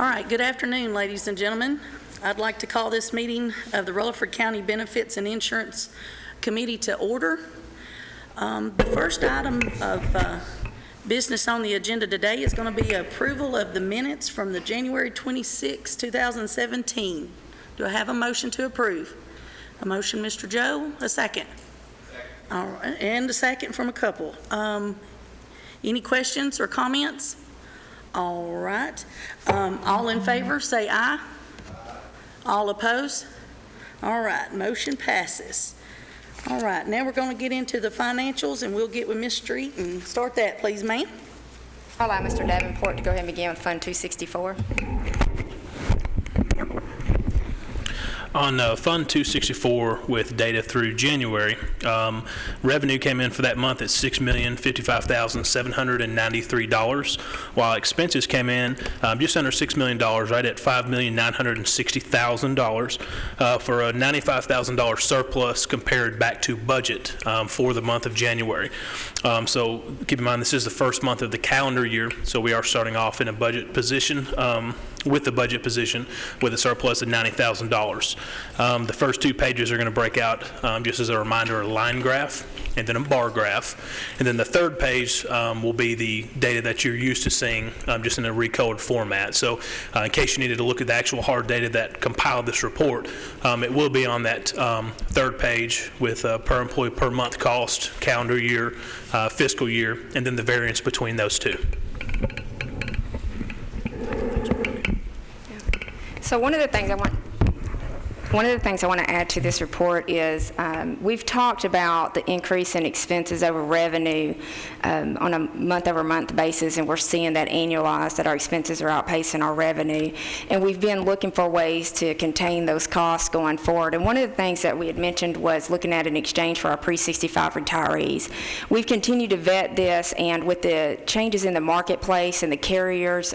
All right, good afternoon, ladies and gentlemen. I'd like to call this meeting of the Rutherford County Benefits and Insurance Committee to order. The first item of business on the agenda today is going to be approval of the minutes from the January 26, 2017. Do I have a motion to approve? A motion, Mr. Joe. A second? All right, and a second from a couple. Any questions or comments? All right. All in favor, say aye. All opposed? All right, motion passes. All right, now we're going to get into the financials, and we'll get with Ms. Street and start that, please, ma'am. I'll allow Mr. Davenport to go ahead and begin with Fund 264. On Fund 264 with data through January, revenue came in for that month at $6,055,793, while expenses came in just under $6 million, right at $5,960,000, for a $95,000 surplus compared back to budget for the month of January. So keep in mind, this is the first month of the calendar year, so we are starting off in a budget position, with the budget position with a surplus of $90,000. The first two pages are going to break out, just as a reminder, a line graph and then a bar graph. And then the third page will be the data that you're used to seeing, just in a recolored format. So in case you needed to look at the actual hard data that compiled this report, it will be on that third page with per employee per month cost, calendar year, fiscal year, and then the variance between those two. So one of the things I want to add to this report is we've talked about the increase in expenses over revenue on a month-over-month basis, and we're seeing that annualized, that our expenses are outpacing our revenue. And we've been looking for ways to contain those costs going forward. And one of the things that we had mentioned was looking at an exchange for our pre-65 retirees. We've continued to vet this, and with the changes in the marketplace and the carriers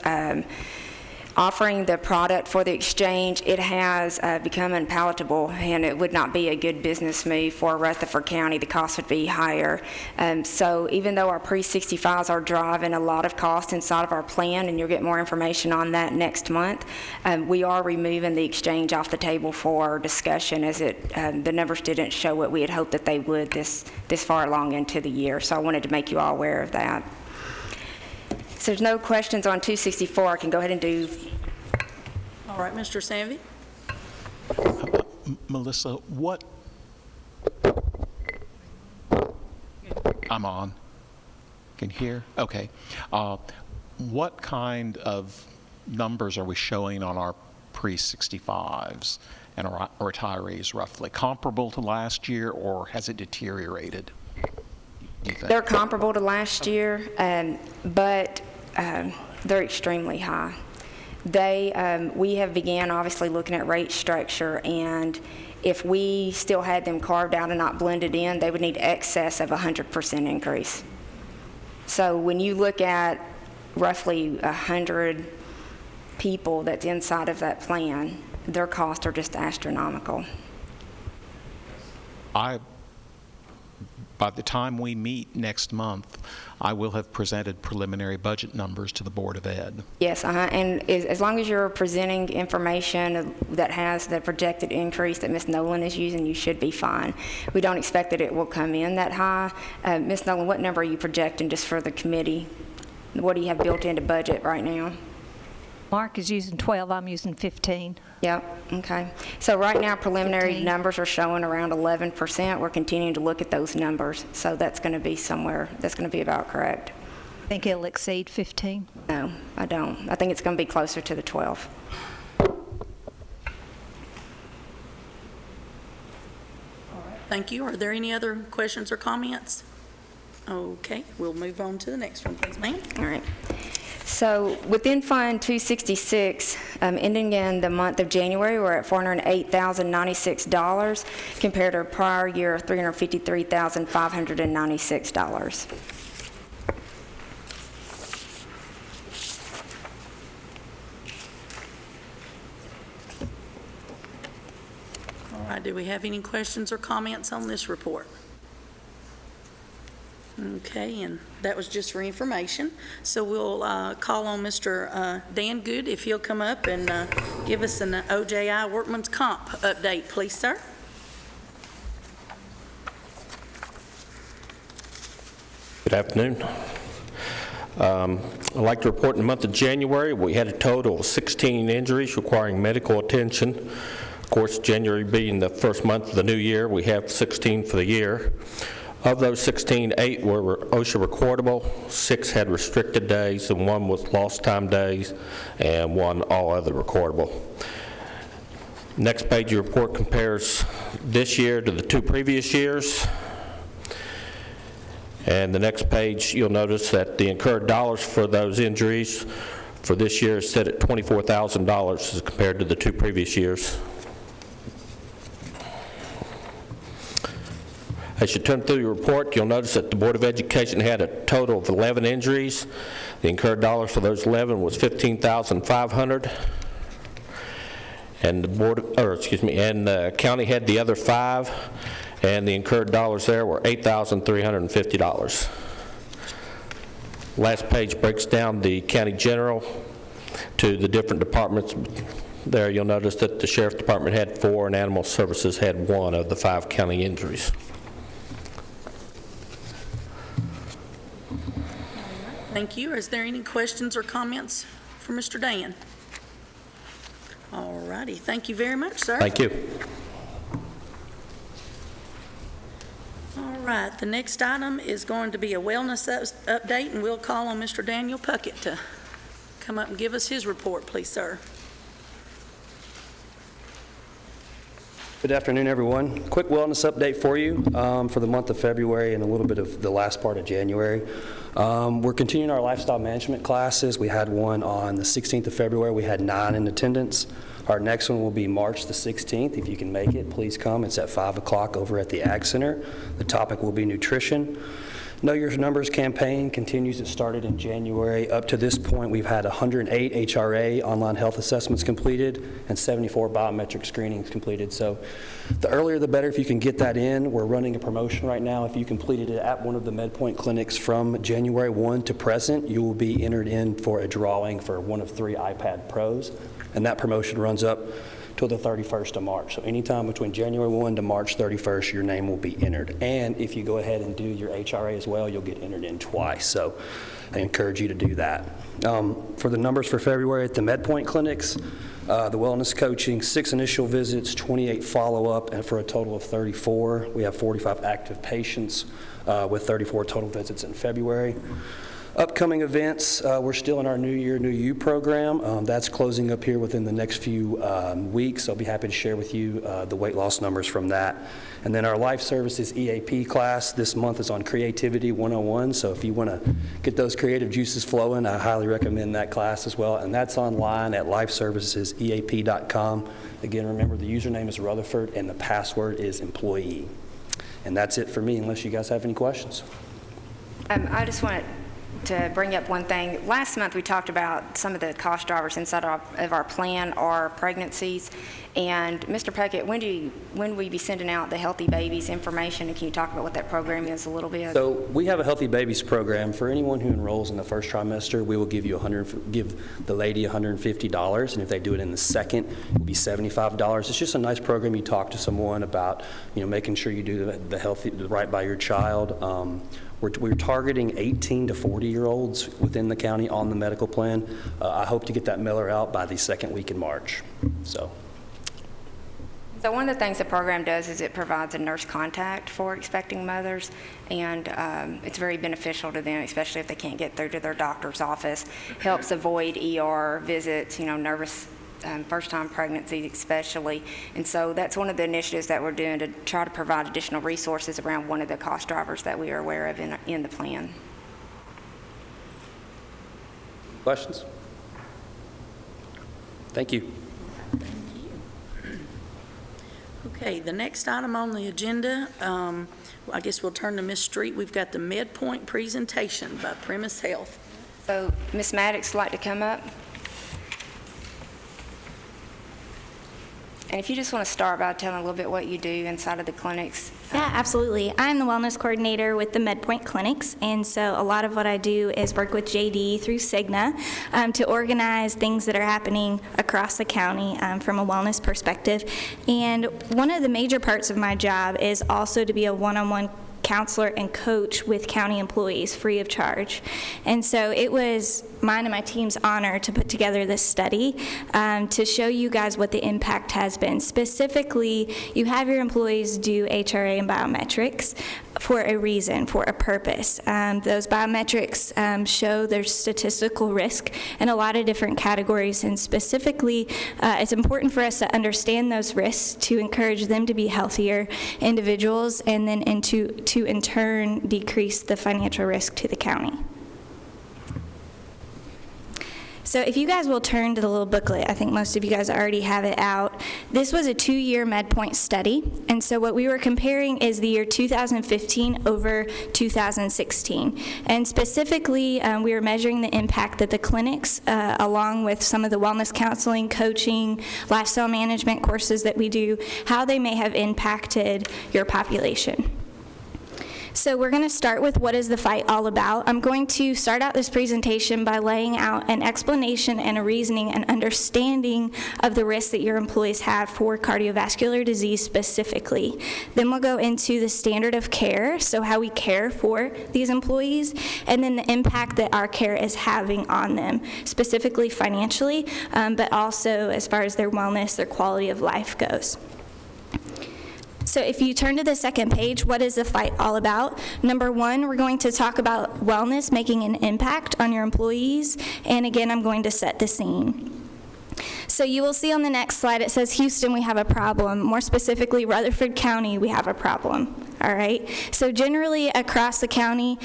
offering the product for the exchange, it has become unpalatable, and it would not be a good business move for Rutherford County. The cost would be higher. So even though our pre-65s are driving a lot of cost inside of our plan, and you'll get more information on that next month, we are removing the exchange off the table for discussion, as the numbers didn't show what we had hoped that they would this far along into the year. So I wanted to make you all aware of that. So there's no questions on 264. I can go ahead and do. All right, Mr. Sanvey. Melissa, what? I'm on. Can you hear? Okay. What kind of numbers are we showing on our pre-65s and our retirees roughly? Comparable to last year, or has it deteriorated? They're comparable to last year, but they're extremely high. We have began obviously looking at rate structure, and if we still had them carved out and not blended in, they would need excess of 100% increase. So when you look at roughly 100 people that's inside of that plan, their costs are just astronomical. By the time we meet next month, I will have presented preliminary budget numbers to the Board of Ed. Yes, and as long as you're presenting information that has the projected increase that Ms. Nolan is using, you should be fine. We don't expect that it will come in that high. Ms. Nolan, what number are you projecting just for the committee? What do you have built into budget right now? Mark is using 12, I'm using 15. Yep, okay. So right now, preliminary 15. numbers are showing around 11%. We're continuing to look at those numbers. So that's going to be somewhere, that's going to be about correct. I think it'll exceed 15. No, I don't. I think it's going to be closer to the 12. Thank you. Are there any other questions or comments? Okay, we'll move on to the next one, please, ma'am. All right. So within Fund 266, ending in the month of January, we're at $408,096 compared to a prior year of $353,596. All right, do we have any questions or comments on this report? Okay, and that was just for information. So we'll call on Mr. Dan Good, if he'll come up and give us an OJI Workman's Comp update, please, sir. Good afternoon. I'd like to report in the month of January, we had a total of 16 injuries requiring medical attention. Of course, January being the first month of the new year, we have 16 for the year. Of those 16, 8 were OSHA recordable, 6 had restricted days, and 1 was lost time days, and 1 all other recordable. Next page of your report compares this year to the 2 previous years. And the next page, you'll notice that the incurred dollars for those injuries for this year is set at $24,000 as compared to the 2 previous years. As you turn through your report, you'll notice that the Board of Education had a total of 11 injuries. The incurred dollars for those 11 was $15,500. And the county had the other 5. And the incurred dollars there were $8,350. Last page breaks down the county general to the different departments. There you'll notice that the Sheriff's Department had 4 and Animal Services had 1 of the 5 county injuries. Thank you. Is there any questions or comments for Mr. Dan? All righty. Thank you very much, sir. Thank you. All right, the next item is going to be a wellness update, and we'll call on Mr. Daniel Puckett to come up and give us his report, please, sir. Good afternoon, everyone. Quick wellness update for you for the month of February and a little bit of the last part of January. We're continuing our lifestyle management classes. We had one on the 16th of February. We had 9 in attendance. Our next one will be March the 16th. If you can make it, please come. It's at 5 o'clock over at the Ag Center. The topic will be nutrition. Know Your Numbers campaign continues. It started in January. Up to this point, we've had 108 HRA online health assessments completed and 74 biometric screenings completed. So the earlier the better if you can get that in. We're running a promotion right now. If you completed it at one of the MedPoint clinics from January 1 to present, you will be entered in for a drawing for one of 3 iPad Pros. And that promotion runs up till the 31st of March. So anytime between January 1 to March 31st, your name will be entered. And if you go ahead and do your HRA as well, you'll get entered in twice. So I encourage you to do that. For the numbers for February at the MedPoint clinics, the wellness coaching, 6 initial visits, 28 follow-up, and for a total of 34. We have 45 active patients with 34 total visits in February. Upcoming events, we're still in our New Year, New You program. That's closing up here within the next few weeks. I'll be happy to share with you the weight loss numbers from that. And then our Life Services EAP class this month is on Creativity 101. So if you want to get those creative juices flowing, I highly recommend that class as well. And that's online at lifeserviceseap.com. Again, remember the username is Rutherford and the password is employee. And that's it for me, unless you guys have any questions. I just want to bring up one thing. Last month we talked about some of the cost drivers inside of our plan are pregnancies. And Mr. Puckett, when will we be sending out the Healthy Babies information? And can you talk about what that program is a little bit? So we have a Healthy Babies program. For anyone who enrolls in the first trimester, we will give the lady $150, and if they do it in the second, it will be $75. It's just a nice program. You talk to someone about, making sure you do the right by your child. We're targeting 18 to 40-year-olds within the county on the medical plan. I hope to get that mailer out by the second week in March. So one of the things the program does is it provides a nurse contact for expecting mothers, and it's very beneficial to them, especially if they can't get through to their doctor's office. Helps avoid ER visits, nervous first-time pregnancies especially. And so that's one of the initiatives that we're doing to try to provide additional resources around one of the cost drivers that we are aware of in the plan. questions? Thank you. Okay, the next item on the agenda, I guess we'll turn to Ms. Street. We've got the MedPoint presentation by Premise Health. So Ms. Maddox would like to come up. And if you just want to start by telling a little bit what you do inside of the clinics. Yeah, absolutely. I'm the wellness coordinator with the MedPoint Clinics, and so a lot of what I do is work with JD through Cigna to organize things that are happening across the county from a wellness perspective. And one of the major parts of my job is also to be a one-on-one counselor and coach with county employees free of charge. And so it was mine and my team's honor to put together this study to show you guys what the impact has been. Specifically, you have your employees do HRA and biometrics for a reason, for a purpose. Those biometrics show their statistical risk in a lot of different categories, and specifically, it's important for us to understand those risks to encourage them to be healthier individuals, and then to in turn decrease the financial risk to the county. So if you guys will turn to the little booklet, I think most of you guys already have it out. This was a 2-year MedPoint study, and so what we were comparing is the year 2015 over 2016. And specifically, we were measuring the impact that the clinics, along with some of the wellness counseling, coaching, lifestyle management courses that we do, how they may have impacted your population. So we're going to start with what is the fight all about. I'm going to start out this presentation by laying out an explanation and a reasoning and understanding of the risks that your employees have for cardiovascular disease specifically. Then we'll go into the standard of care, so how we care for these employees, and then the impact that our care is having on them, specifically financially, but also as far as their wellness, their quality of life goes. So if you turn to the second page, what is the fight all about? Number one, we're going to talk about wellness making an impact on your employees. And again, I'm going to set the scene. So you will see on the next slide, it says, Houston, we have a problem. More specifically, Rutherford County, we have a problem. All right? So generally across the county,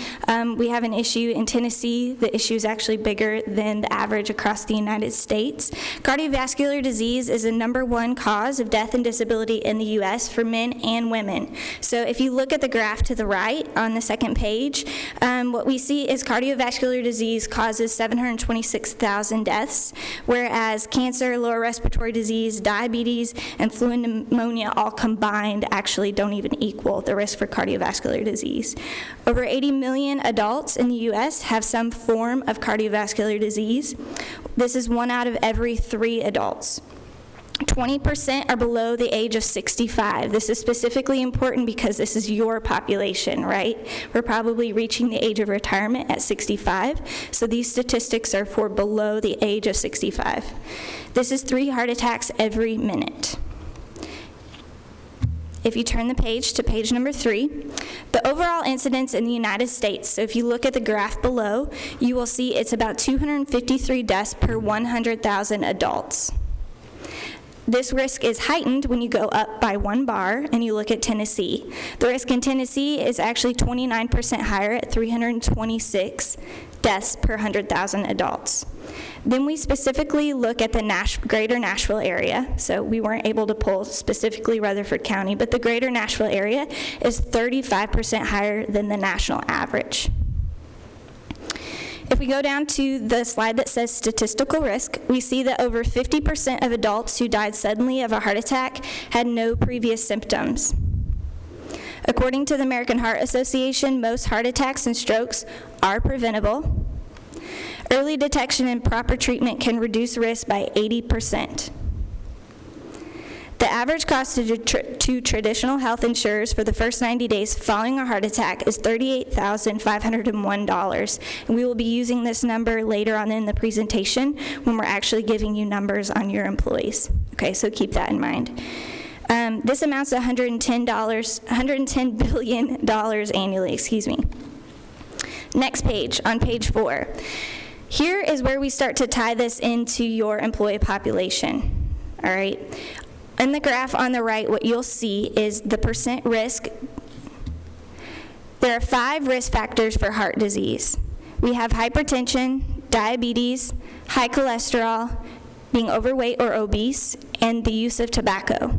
we have an issue. In Tennessee, the issue is actually bigger than the average across the United States. Cardiovascular disease is the #1 cause of death and disability in the U.S. for men and women. So if you look at the graph to the right on the second page, what we see is cardiovascular disease causes 726,000 deaths, whereas cancer, lower respiratory disease, diabetes, and flu and pneumonia all combined actually don't even equal the risk for cardiovascular disease. Over 80 million adults in the U.S. have some form of cardiovascular disease. This is 1 out of every 3 adults. 20% are below the age of 65. This is specifically important because this is your population, right? We're probably reaching the age of retirement at 65, so these statistics are for below the age of 65. This is 3 heart attacks every minute. If you turn the page to page number 3, the overall incidence in the United States, so if you look at the graph below, you will see it's about 253 deaths per 100,000 adults. This risk is heightened when you go up by 1 bar and you look at Tennessee. The risk in Tennessee is actually 29% higher at 326 deaths per 100,000 adults. Then we specifically look at the greater Nashville area. So we weren't able to pull specifically Rutherford County, but the greater Nashville area is 35% higher than the national average. If we go down to the slide that says statistical risk, we see that over 50% of adults who died suddenly of a heart attack had no previous symptoms. According to the American Heart Association, most heart attacks and strokes are preventable. Early detection and proper treatment can reduce risk by 80%. The average cost to traditional health insurers for the first 90 days following a heart attack is $38,501, and we will be using this number later on in the presentation when we're actually giving you numbers on your employees. Okay, so keep that in mind. This amounts to $110 billion annually, Next page, on page 4. Here is where we start to tie this into your employee population, all right? In the graph on the right, what you'll see is the percent risk. There are 5 risk factors for heart disease. We have hypertension, diabetes, high cholesterol, being overweight or obese, and the use of tobacco.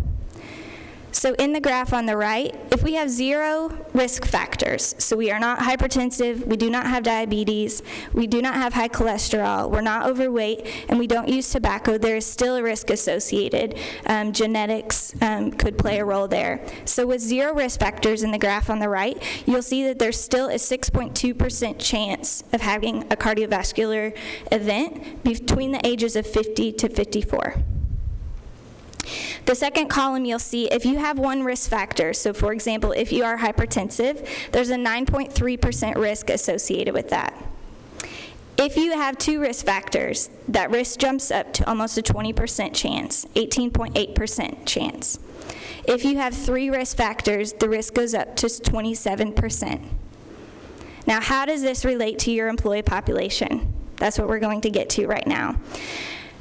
So in the graph on the right, if we have 0 risk factors, so we are not hypertensive, we do not have diabetes, we do not have high cholesterol, we're not overweight, and we don't use tobacco, there is still a risk associated. Genetics could play a role there. So with 0 risk factors in the graph on the right, you'll see that there's still a 6.2% chance of having a cardiovascular event between the ages of 50 to 54. The second column you'll see, if you have 1 risk factor, so for example, if you are hypertensive, there's a 9.3% risk associated with that. If you have 2 risk factors, that risk jumps up to almost a 20% chance, 18.8% chance. If you have 3 risk factors, the risk goes up to 27%. Now, how does this relate to your employee population? That's what we're going to get to right now.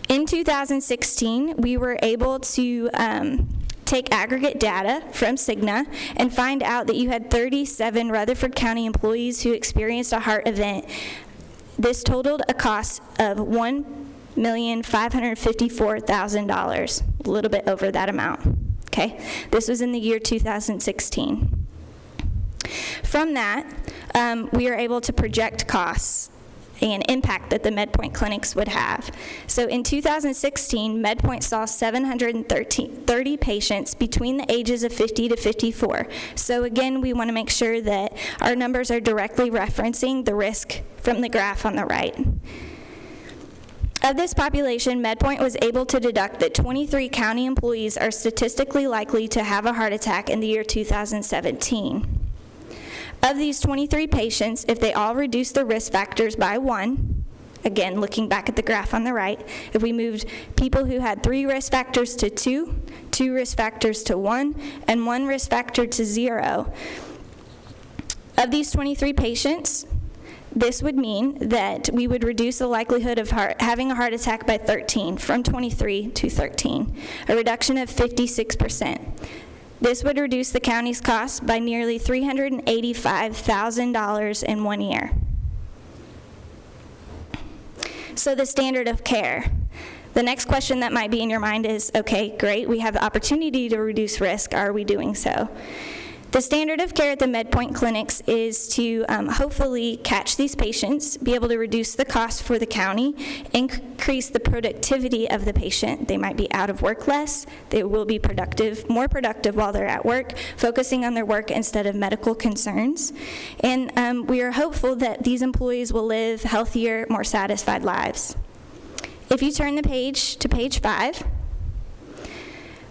In 2016, we were able to take aggregate data from Cigna and find out that you had 37 Rutherford County employees who experienced a heart event. This totaled a cost of $1,554,000, a little bit over that amount. Okay, this was in the year 2016. From that, we are able to project costs and impact that the MedPoint clinics would have. So in 2016, MedPoint saw 730 patients between the ages of 50 to 54. So again, we want to make sure that our numbers are directly referencing the risk from the graph on the right. Of this population, MedPoint was able to deduct that 23 county employees are statistically likely to have a heart attack in the year 2017. Of these 23 patients, if they all reduce their risk factors by 1, again, looking back at the graph on the right, if we moved people who had 3 risk factors to 2, 2 risk factors to 1, and 1 risk factor to 0, of these 23 patients, this would mean that we would reduce the likelihood of having a heart attack by 13, from 23 to 13, a reduction of 56%. This would reduce the county's costs by nearly $385,000 in 1 year. So the standard of care. The next question that might be in your mind is, okay, great, we have the opportunity to reduce risk. Are we doing so? The standard of care at the MedPoint clinics is to hopefully catch these patients, be able to reduce the cost for the county, increase the productivity of the patient. They might be out of work less. They will be more productive while they're at work, focusing on their work instead of medical concerns. And we are hopeful that these employees will live healthier, more satisfied lives. If you turn the page to page 5,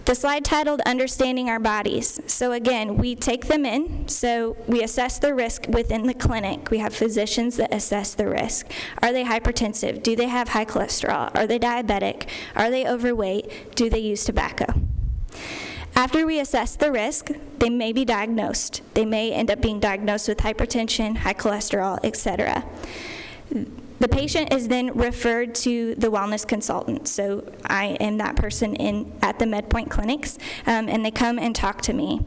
the slide titled Understanding Our Bodies. So again, we take them in, so we assess the risk within the clinic. We have physicians that assess the risk. Are they hypertensive? Do they have high cholesterol? Are they diabetic? Are they overweight? Do they use tobacco? After we assess the risk, they may be diagnosed. They may end up being diagnosed with hypertension, high cholesterol, etc. The patient is then referred to the wellness consultant. So I am that person at the MedPoint clinics, and they come and talk to me.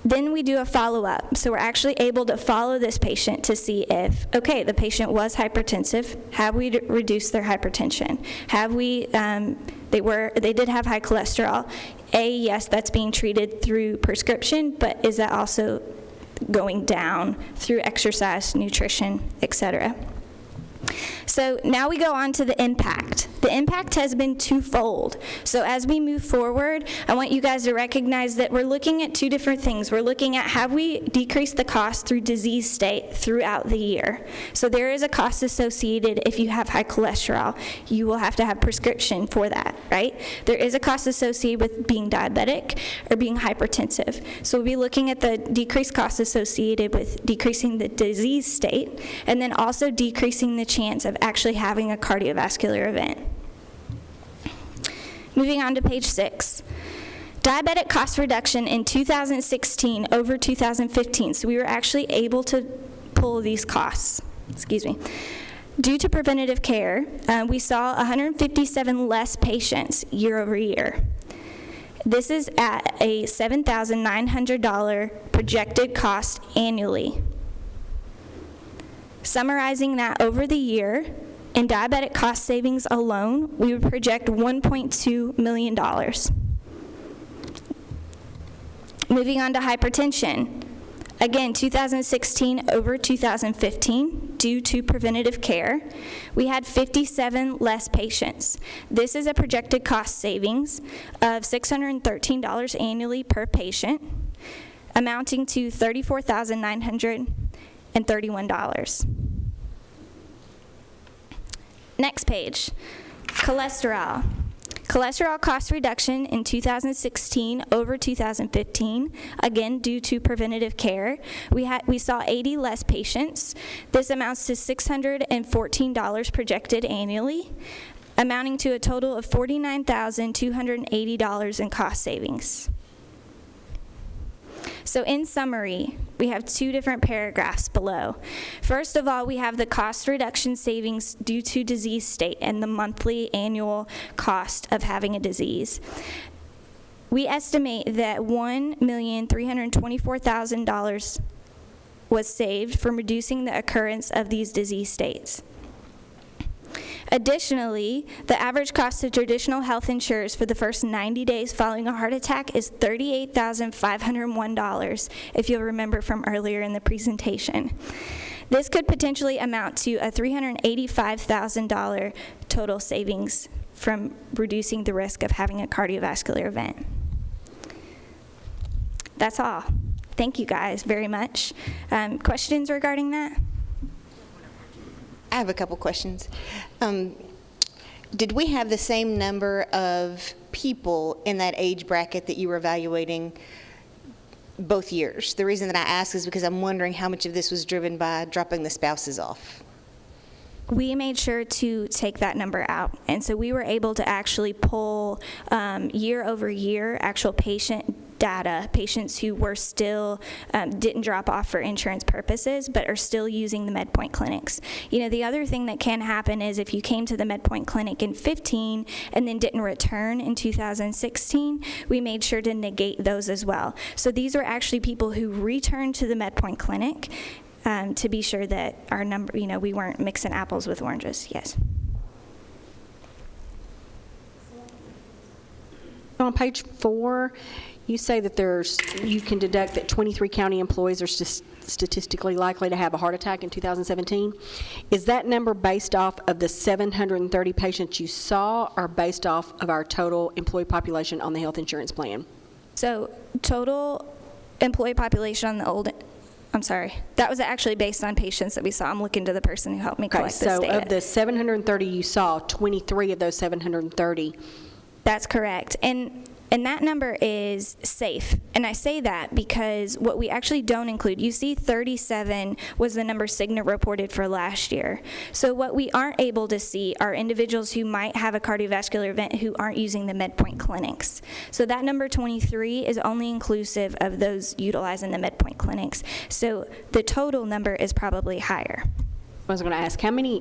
Then we do a follow-up. So we're actually able to follow this patient to see if, okay, the patient was hypertensive. Have we reduced their hypertension? Have we, they did have high cholesterol. Yes, that's being treated through prescription, but is that also going down through exercise, nutrition, etc.? So now we go on to the impact. The impact has been twofold. So as we move forward, I want you guys to recognize that we're looking at 2 different things. We're looking at have we decreased the cost through disease state throughout the year. So there is a cost associated if you have high cholesterol. You will have to have prescription for that, right? There is a cost associated with being diabetic or being hypertensive. So we'll be looking at the decreased costs associated with decreasing the disease state and then also decreasing the chance of actually having a cardiovascular event. Moving on to page 6. Diabetic cost reduction in 2016 over 2015. So we were actually able to pull these costs. Due to preventative care, we saw 157 less patients year over year. This is at a $7,900 projected cost annually. Summarizing that over the year, in diabetic cost savings alone, we would project $1.2 million. Moving on to hypertension. Again, 2016 over 2015, due to preventative care, we had 57 less patients. This is a projected cost savings of $613 annually per patient, amounting to $34,931. Next page, cholesterol. Cholesterol cost reduction in 2016 over 2015, again due to preventative care. We saw 80 less patients. This amounts to $614 projected annually, amounting to a total of $49,280 in cost savings. So in summary, we have two different paragraphs below. First of all, we have the cost reduction savings due to disease state and the monthly annual cost of having a disease. We estimate that $1,324,000 was saved from reducing the occurrence of these disease states. Additionally, the average cost of traditional health insurers for the first 90 days following a heart attack is $38,501, if you'll remember from earlier in the presentation. This could potentially amount to a $385,000 total savings from reducing the risk of having a cardiovascular event. That's all. Thank you guys very much. Questions regarding that? I have a couple questions. Did we have the same number of people in that age bracket that you were evaluating both years? The reason that I ask is because I'm wondering how much of this was driven by dropping the spouses off. We made sure to take that number out, and so we were able to actually pull year over year actual patient data, patients who were still, didn't drop off for insurance purposes, but are still using the MedPoint clinics. You know, the other thing that can happen is if you came to the MedPoint clinic in 15 and then didn't return in 2016, we made sure to negate those as well. So these were actually people who returned to the MedPoint clinic to be sure that our number, you know, we weren't mixing apples with oranges. Yes. On page 4, you say that you can deduct that 23 county employees are statistically likely to have a heart attack in 2017. Is that number based off of the 730 patients you saw, or based off of our total employee population on the health insurance plan? So total employee population on the that was actually based on patients that we saw. I'm looking to the person who helped me collect this data. So of the 730 you saw, 23 of those 730. That's correct. And that number is safe. And I say that because what we actually don't include, you see 37 was the number Cigna reported for last year. So what we aren't able to see are individuals who might have a cardiovascular event who aren't using the MedPoint clinics. So that number 23 is only inclusive of those utilizing the MedPoint clinics. So the total number is probably higher. I was going to ask, how many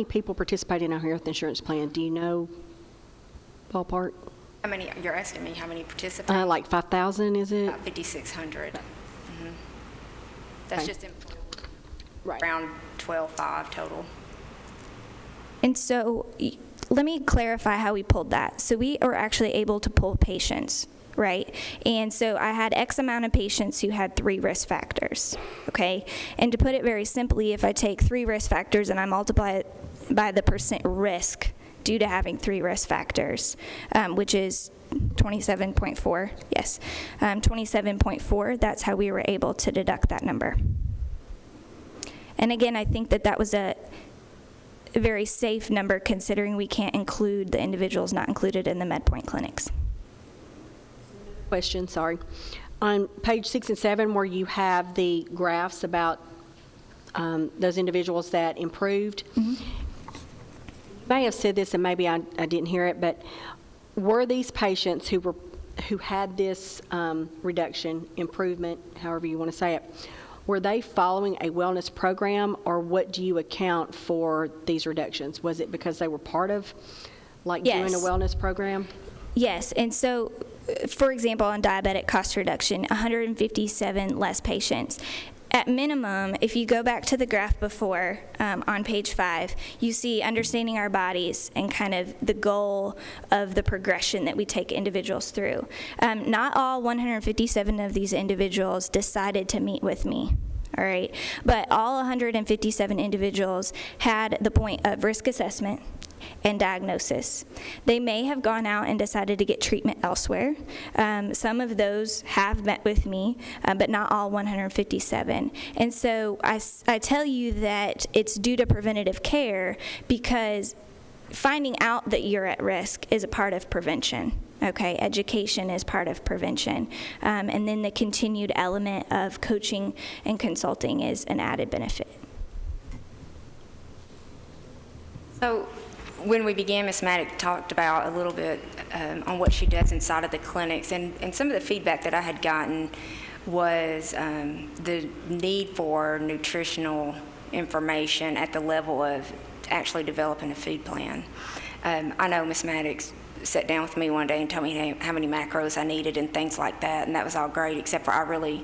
people participate in our health insurance plan? Do you know, ballpark? How many, you're asking me how many participate? Like 5,000, is it? About 5,600. That's just around 12,500 total. And so let me clarify how we pulled that. So we are actually able to pull patients, right? And so I had X amount of patients who had 3 risk factors, okay? And to put it very simply, if I take 3 risk factors and I multiply it by the percent risk due to having 3 risk factors, which is 27.4, yes, 27.4, that's how we were able to deduct that number. And again, I think that was a very safe number considering we can't include the individuals not included in the MedPoint clinics. Question, sorry. On page 6 and 7, where you have the graphs about those individuals that improved, I may have said this and maybe I didn't hear it, but were these patients who had this reduction, improvement, however you want to say it, were they following a wellness program, or what do you account for these reductions? Was it because they were part of doing a wellness program? Yes, and so for example, on diabetic cost reduction, 157 less patients. at minimum, if you go back to the graph before, on page 5, you see understanding our bodies and kind of the goal of the progression that we take individuals through. Not all 157 of these individuals decided to meet with me. All right, but all 157 individuals had the point of risk assessment and diagnosis. They may have gone out and decided to get treatment elsewhere. Some of those have met with me, but not all 157. And so I tell you that it's due to preventative care because finding out that you're at risk is a part of prevention. Okay, education is part of prevention. And then the continued element of coaching and consulting is an added benefit. So when we began, Ms. Maddox talked about a little bit on what she does inside of the clinics, and some of the feedback that I had gotten was the need for nutritional information at the level of actually developing a food plan. I know Ms. Maddox sat down with me one day and told me how many macros I needed and things like that, and that was all great, except for I really,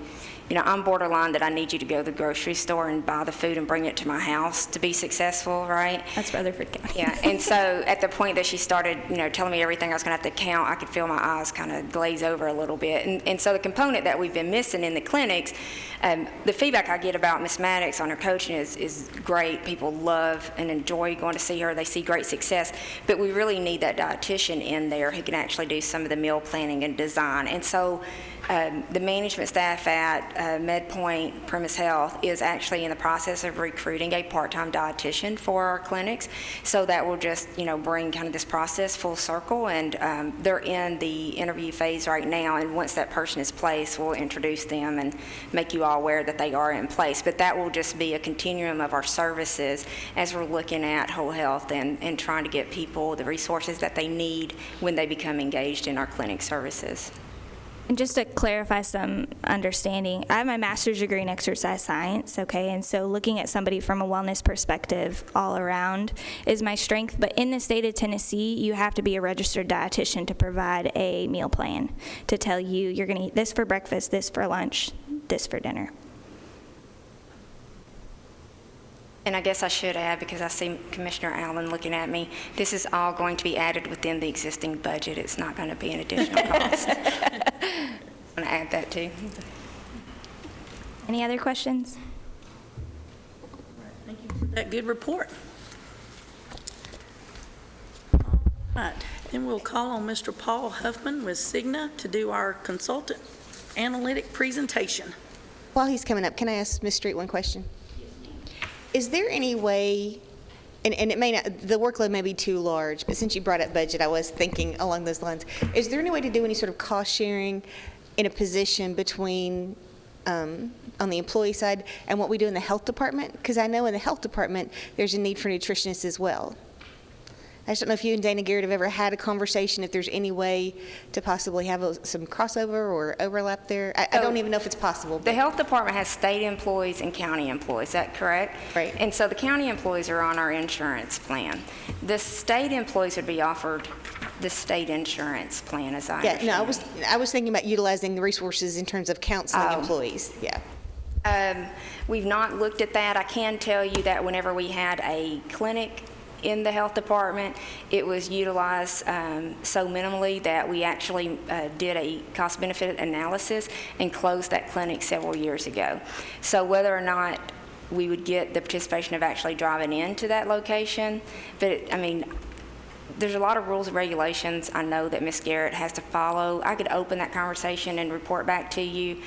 I'm borderline that I need you to go to the grocery store and buy the food and bring it to my house to be successful, right? That's Rutherford County. Yeah, and so at the point that she started, telling me everything I was going to have to count, I could feel my eyes kind of glaze over a little bit. And so the component that we've been missing in the clinics, the feedback I get about Ms. Maddox on her coaching is great. People love and enjoy going to see her. They see great success. But we really need that dietitian in there who can actually do some of the meal planning and design. And so the management staff at MedPoint Premise Health is actually in the process of recruiting a part-time dietitian for our clinics. So that will just, bring kind of this process full circle. And they're in the interview phase right now. And once that person is placed, we'll introduce them and make you all aware that they are in place. But that will just be a continuum of our services as we're looking at whole health and trying to get people the resources that they need when they become engaged in our clinic services. And just to clarify some understanding, I have my master's degree in exercise science, okay, and so looking at somebody from a wellness perspective all around is my strength, but in the state of Tennessee, you have to be a registered dietitian to provide a meal plan to tell you you're going to eat this for breakfast, this for lunch, this for dinner. And I guess I should add, because I see Commissioner Allen looking at me, this is all going to be added within the existing budget. It's not going to be an additional cost. I'm going to add that too. Any other questions? Thank you for that good report. All right, then we'll call on Mr. Paul Huffman with Cigna to do our consultant analytic presentation. While he's coming up, can I ask Ms. Street one question? Is there any way, and it may not, the workload may be too large, but since you brought up budget, I was thinking along those lines. Is there any way to do any sort of cost sharing in a position between, on the employee side and what we do in the health department? Because I know in the health department, there's a need for nutritionists as well. I just don't know if you and Dana Garrett have ever had a conversation, if there's any way to possibly have some crossover or overlap there. I don't even know if it's possible. The health department has state employees and county employees, is that correct? Right. And so the county employees are on our insurance plan. The state employees would be offered the state insurance plan, as I understand. Yeah, no, I was thinking about utilizing the resources in terms of counseling employees, yeah. We've not looked at that. I can tell you that whenever we had a clinic in the health department, it was utilized so minimally that we actually did a cost-benefit analysis and closed that clinic several years ago. So whether or not we would get the participation of actually driving into that location, but there's a lot of rules and regulations I know that Ms. Garrett has to follow. I could open that conversation and report back to you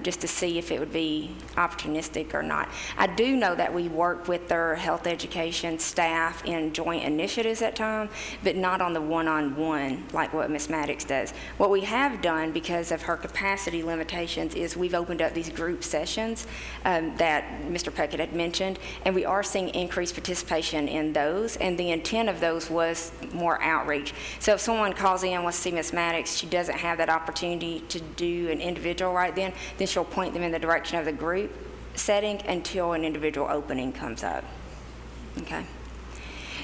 just to see if it would be opportunistic or not. I do know that we work with their health education staff in joint initiatives at times, but not on the one-on-one like what Ms. Maddox does. What we have done because of her capacity limitations is we've opened up these group sessions that Mr. Puckett had mentioned, and we are seeing increased participation in those, and the intent of those was more outreach. So if someone calls in and wants to see Ms. Maddox, she doesn't have that opportunity to do an individual right then she'll point them in the direction of the group setting until an individual opening comes up. Okay.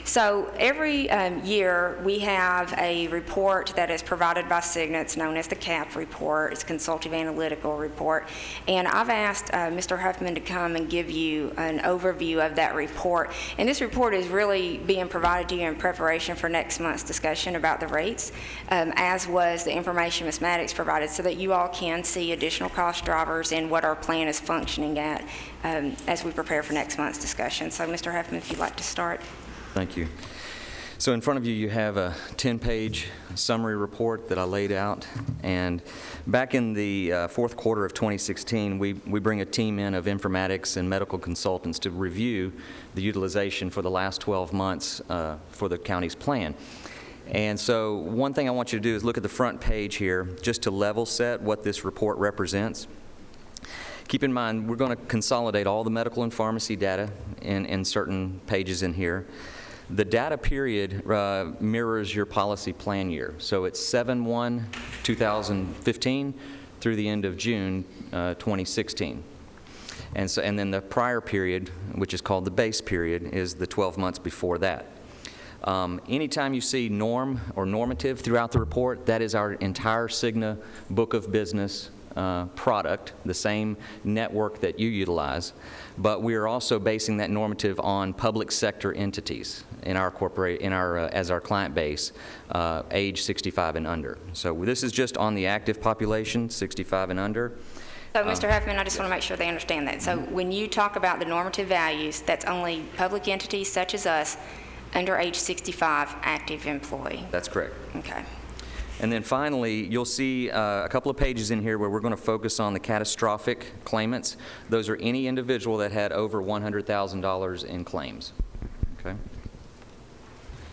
So every year, we have a report that is provided by Cigna. It's known as the CAP report. It's a consultative analytical report. And I've asked Mr. Huffman to come and give you an overview of that report. And this report is really being provided to you in preparation for next month's discussion about the rates, as was the information Ms. Maddox provided, so that you all can see additional cost drivers and what our plan is functioning at as we prepare for next month's discussion. So, Mr. Huffman, if you'd like to start. Thank you. So in front of you, you have a 10-page summary report that I laid out. And back in the fourth quarter of 2016, we bring a team in of informatics and medical consultants to review the utilization for the last 12 months for the county's plan. And so one thing I want you to do is look at the front page here, just to level set what this report represents. Keep in mind, we're going to consolidate all the medical and pharmacy data in certain pages in here. The data period mirrors your policy plan year. So it's 7/1/2015 through the end of June 2016. And then the prior period, which is called the base period, is the 12 months before that. Anytime you see norm or normative throughout the report, that is our entire Cigna book of business product, the same network that you utilize, but we are also basing that normative on public sector entities in our as our client base, age 65 and under. So this is just on the active population, 65 and under. So, Mr. Huffman, I just want to make sure they understand that. So when you talk about the normative values, that's only public entities such as us under age 65 active employee. That's correct. Okay. And then finally, you'll see a couple of pages in here where we're going to focus on the catastrophic claimants. Those are any individual that had over $100,000 in claims. Okay.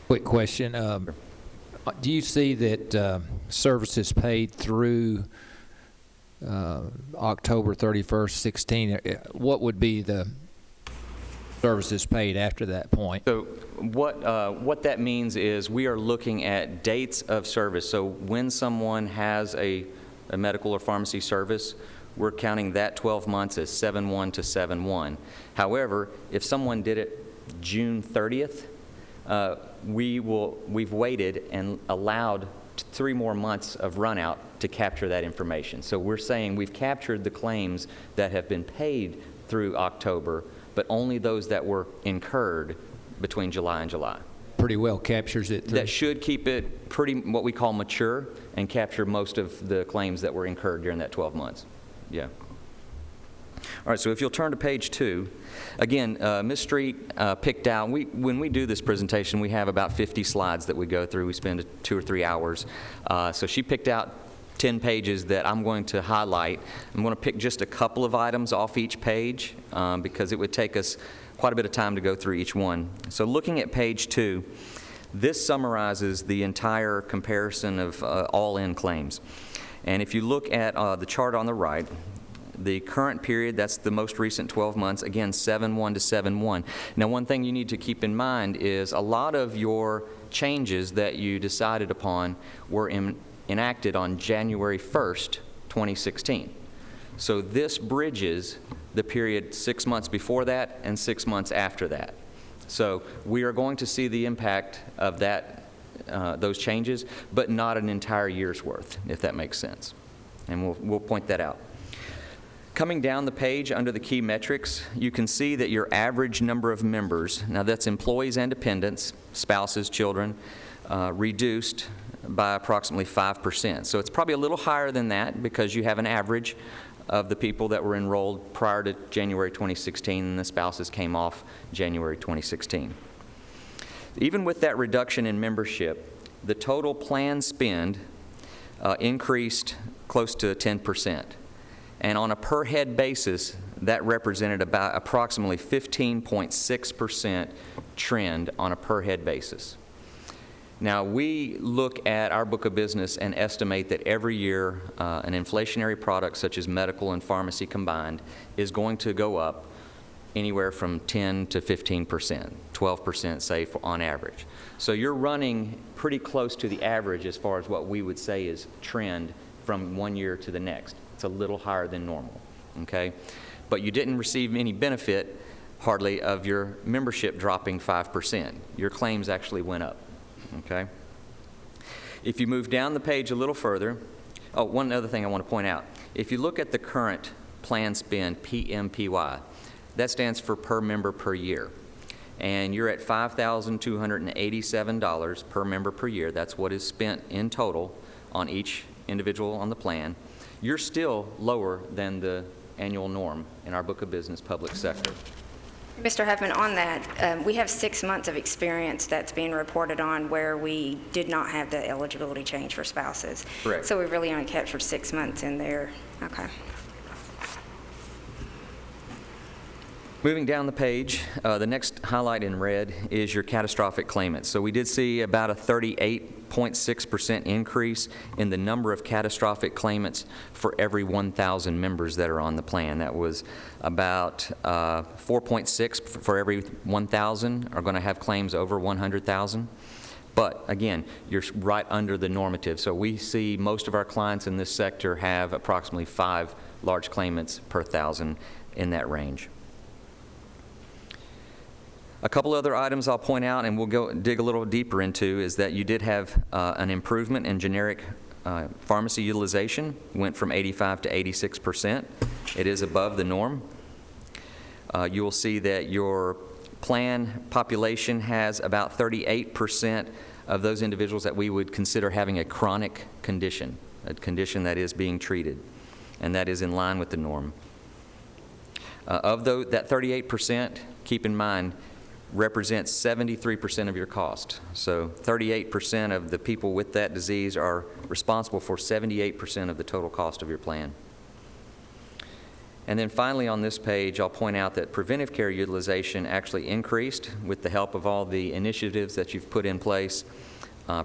Quick question. Do you see that services paid through October 31st, 16, what would be the services paid after that point? So what that means is we are looking at dates of service. So when someone has a medical or pharmacy service, we're counting that 12 months as 7/1 to 7/1. However, if someone did it June 30th, we've waited and allowed 3 more months of run out to capture that information. So we're saying we've captured the claims that have been paid through October, but only those that were incurred between July and July. Pretty well captures it. That should keep it pretty what we call mature and capture most of the claims that were incurred during that 12 months. Yeah. All right, so if you'll turn to page 2, again, Ms. Street picked out, when we do this presentation, we have about 50 slides that we go through. We spend 2 or 3 hours. So she picked out 10 pages that I'm going to highlight. I'm going to pick just a couple of items off each page because it would take us quite a bit of time to go through each one. So looking at page 2, this summarizes the entire comparison of all-in claims. And if you look at the chart on the right, the current period, that's the most recent 12 months, again, 7/1 to 7/1. Now, one thing you need to keep in mind is a lot of your changes that you decided upon were enacted on January 1st, 2016. So this bridges the period 6 months before that and 6 months after that. So we are going to see the impact of that, those changes, but not an entire year's worth, if that makes sense. And we'll point that out. Coming down the page under the key metrics, you can see that your average number of members, now that's employees and dependents, spouses, children, reduced by approximately 5%. So it's probably a little higher than that because you have an average of the people that were enrolled prior to January 2016 and the spouses came off January 2016. Even with that reduction in membership, the total plan spend increased close to 10%. And on a per head basis, that represented about approximately 15.6% trend on a per head basis. Now, we look at our book of business and estimate that every year an inflationary product such as medical and pharmacy combined is going to go up anywhere from 10 to 15%, 12% say on average. So you're running pretty close to the average as far as what we would say is trend from one year to the next. It's a little higher than normal, okay? But you didn't receive any benefit hardly of your membership dropping 5%. Your claims actually went up, okay? If you move down the page a little further, oh, one other thing I want to point out. If you look at the current plan spend, PMPY, that stands for per member per year. And you're at $5,287 per member per year. That's what is spent in total on each individual on the plan. You're still lower than the annual norm in our book of business public sector. Mr. Huffman, on that, we have 6 months of experience that's being reported on where we did not have the eligibility change for spouses. Correct. So we really only captured 6 months in there. Okay. Moving down the page, the next highlight in red is your catastrophic claimants. So we did see about a 38.6% increase in the number of catastrophic claimants for every 1,000 members that are on the plan. That was about 4.6 for every 1,000 are going to have claims over 100,000. But again, you're right under the normative. So we see most of our clients in this sector have approximately 5 large claimants per 1,000 in that range. A couple other items I'll point out, and we'll go dig a little deeper into, is that you did have an improvement in generic pharmacy utilization, went from 85 to 86%. It is above the norm. You will see that your plan population has about 38% of those individuals that we would consider having a chronic condition, a condition that is being treated, and that is in line with the norm. Of that 38%, keep in mind, represents 73% of your cost. So 38% of the people with that disease are responsible for 78% of the total cost of your plan. And then finally on this page, I'll point out that preventive care utilization actually increased with the help of all the initiatives that you've put in place.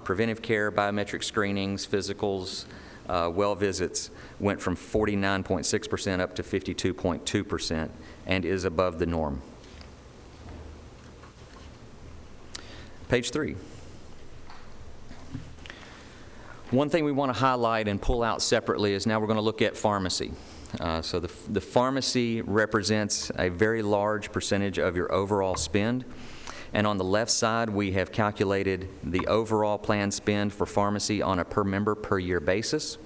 Preventive care, biometric screenings, physicals, well visits went from 49.6% up to 52.2% and is above the norm. Page 3. One thing we want to highlight and pull out separately is now we're going to look at pharmacy. So the pharmacy represents a very large percentage of your overall spend. And on the left side, we have calculated the overall plan spend for pharmacy on a per member per year basis.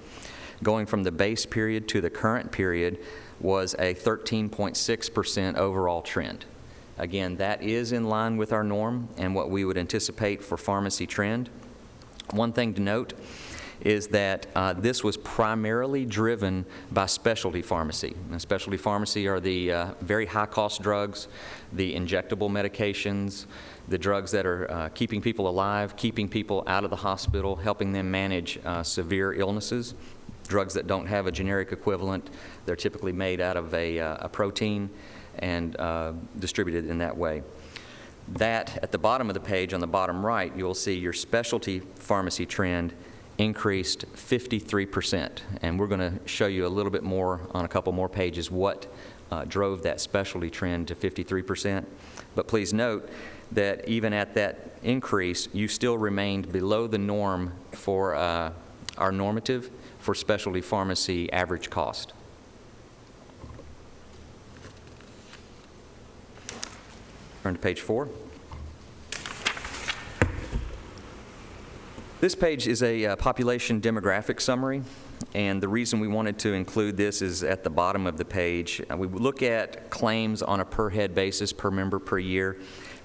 Going from the base period to the current period was a 13.6% overall trend. Again, that is in line with our norm and what we would anticipate for pharmacy trend. One thing to note is that this was primarily driven by specialty pharmacy. And specialty pharmacy are the very high-cost drugs, the injectable medications, the drugs that are keeping people alive, keeping people out of the hospital, helping them manage severe illnesses, drugs that don't have a generic equivalent. They're typically made out of a protein and distributed in that way. That, at the bottom of the page, on the bottom right, you'll see your specialty pharmacy trend increased 53%. And we're going to show you a little bit more on a couple more pages what drove that specialty trend to 53%. But please note that even at that increase, you still remained below the norm for our normative for specialty pharmacy average cost. Turn to page 4. This page is a population demographic summary, and the reason we wanted to include this is at the bottom of the page. We look at claims on a per head basis, per member per year,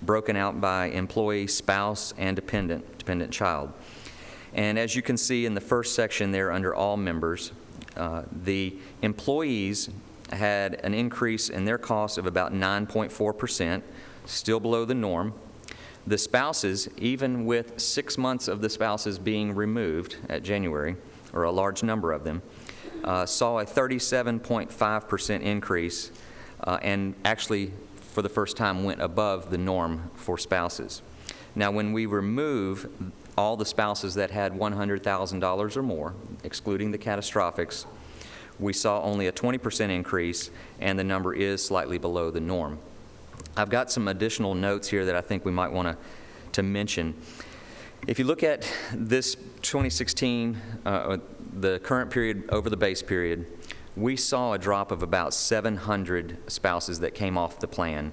broken out by employee, spouse, and dependent child. And as you can see in the first section there under all members, the employees had an increase in their cost of about 9.4%, still below the norm. The spouses, even with 6 months of the spouses being removed at January, or a large number of them, saw a 37.5% increase and actually for the first time went above the norm for spouses. Now when we remove all the spouses that had $100,000 or more, excluding the catastrophics, we saw only a 20% increase and the number is slightly below the norm. I've got some additional notes here that I think we might want to mention. If you look at this 2016, the current period over the base period, we saw a drop of about 700 spouses that came off the plan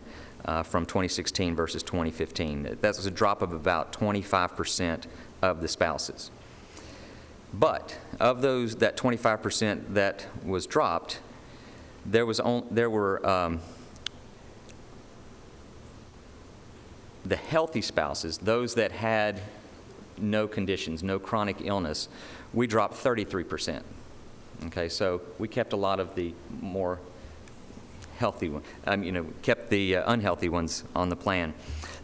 from 2016 versus 2015. That was a drop of about 25% of the spouses. But of those, that 25% that was dropped, there were the healthy spouses, those that had no conditions, no chronic illness, we dropped 33%. Okay, so we kept a lot of the more healthy ones, kept the unhealthy ones on the plan.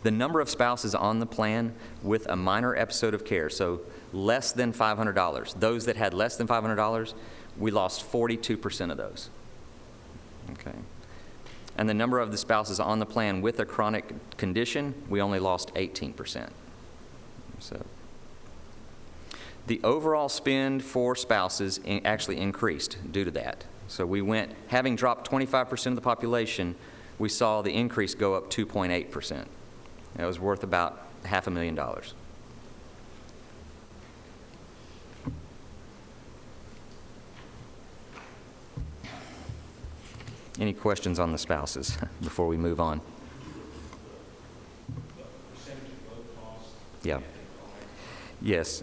The number of spouses on the plan with a minor episode of care, so less than $500, those that had less than $500, we lost 42% of those. Okay. And the number of the spouses on the plan with a chronic condition, we only lost 18%. So the overall spend for spouses actually increased due to that. So we went, having dropped 25% of the population, we saw the increase go up 2.8%. That was worth about $500,000. Any questions on the spouses before we move on? Yeah. Yes.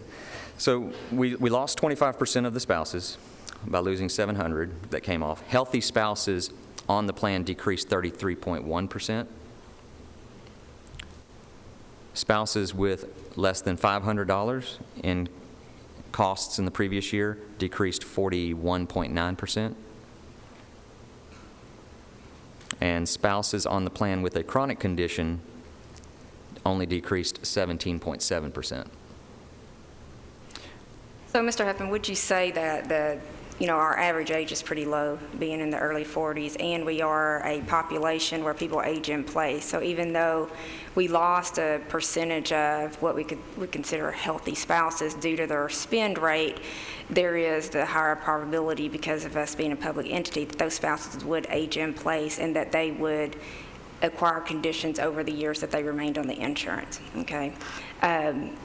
So we lost 25% of the spouses by losing 700 that came off. Healthy spouses on the plan decreased 33.1%. Spouses with less than $500 in costs in the previous year decreased 41.9%. And spouses on the plan with a chronic condition only decreased 17.7%. So, Mr. Huffman, would you say that our average age is pretty low, being in the early 40s, and we are a population where people age in place? So even though we lost a percentage of what we would consider healthy spouses due to their spend rate, there is the higher probability, because of us being a public entity, that those spouses would age in place and that they would acquire conditions over the years that they remained on the insurance, okay?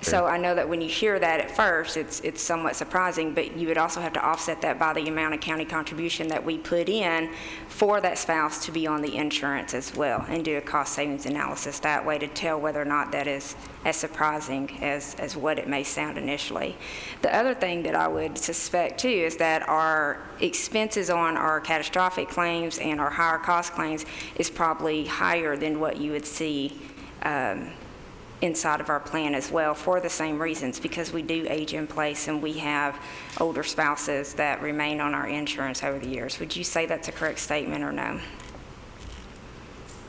So I know that when you hear that at first, it's somewhat surprising, but you would also have to offset that by the amount of county contribution that we put in for that spouse to be on the insurance as well, and do a cost savings analysis that way to tell whether or not that is as surprising as what it may sound initially. The other thing that I would suspect too is that our expenses on our catastrophic claims and our higher cost claims is probably higher than what you would see inside of our plan as well, for the same reasons, because we do age in place and we have older spouses that remain on our insurance over the years. Would you say that's a correct statement or no?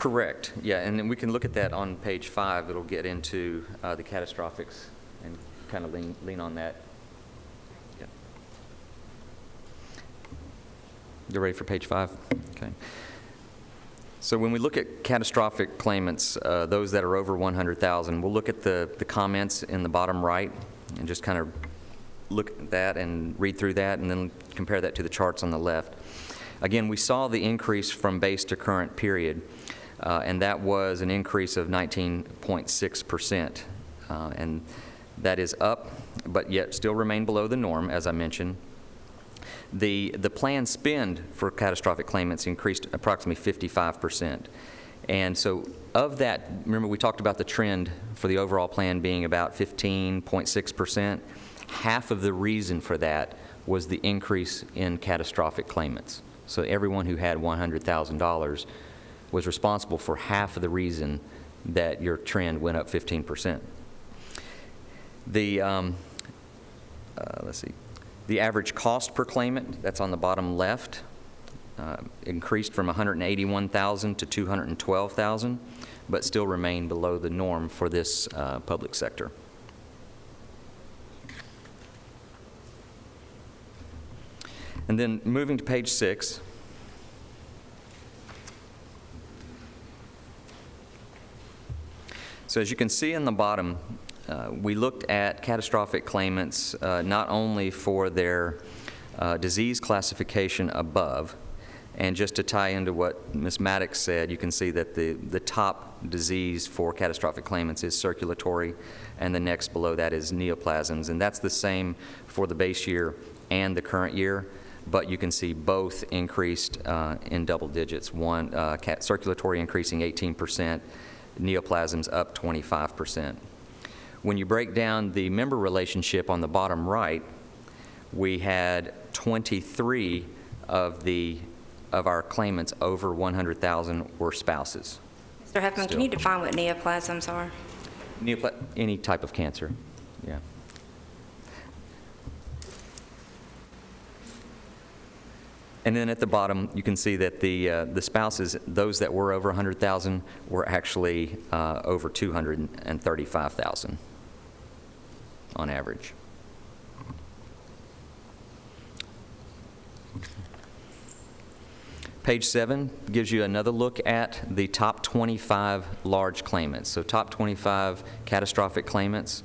Correct, yeah, and then we can look at that on page 5. It'll get into the catastrophics and kind of lean on that. Yeah. You ready for page 5? Okay. So when we look at catastrophic claimants, those that are over 100,000, we'll look at the comments in the bottom right and just kind of look at that and read through that and then compare that to the charts on the left. Again, we saw the increase from base to current period, and that was an increase of 19.6%. And that is up, but yet still remain below the norm, as I mentioned. The plan spend for catastrophic claimants increased approximately 55%. And so of that, remember we talked about the trend for the overall plan being about 15.6%. Half of the reason for that was the increase in catastrophic claimants. So everyone who had $100,000 was responsible for half of the reason that your trend went up 15%. Let's see. The average cost per claimant, that's on the bottom left, increased from $181,000 to $212,000, but still remain below the norm for this public sector. And then moving to page 6. So as you can see in the bottom, we looked at catastrophic claimants not only for their disease classification above, and just to tie into what Ms. Maddox said, you can see that the top disease for catastrophic claimants is circulatory, and the next below that is neoplasms, and that's the same for the base year and the current year. but you can see both increased in double digits. One, circulatory increasing 18%, neoplasms up 25%. When you break down the member relationship on the bottom right, we had 23 of our claimants over 100,000 were spouses. Mr. Huffman, can you define what neoplasms are? Any type of cancer, yeah. And then at the bottom, you can see that the spouses, those that were over 100,000, were actually over 235,000 on average. Page 7 gives you another look at the top 25 large claimants. So top 25 catastrophic claimants.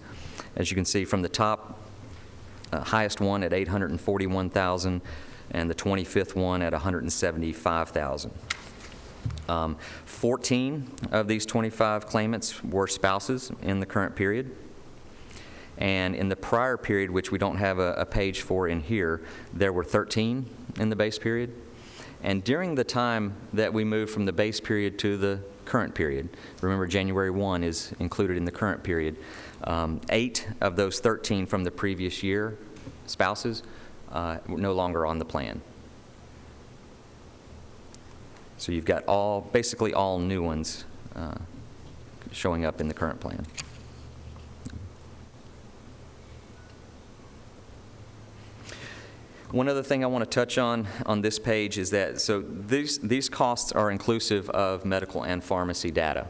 As you can see from the top, highest one at 841,000 and the 25th one at 175,000. 14 of these 25 claimants were spouses in the current period. And in the prior period, which we don't have a page for in here, there were 13 in the base period. And during the time that we moved from the base period to the current period, remember January 1 is included in the current period, 8 of those 13 from the previous year, spouses, were no longer on the plan. So you've got basically all new ones showing up in the current plan. One other thing I want to touch on this page is that, so these costs are inclusive of medical and pharmacy data.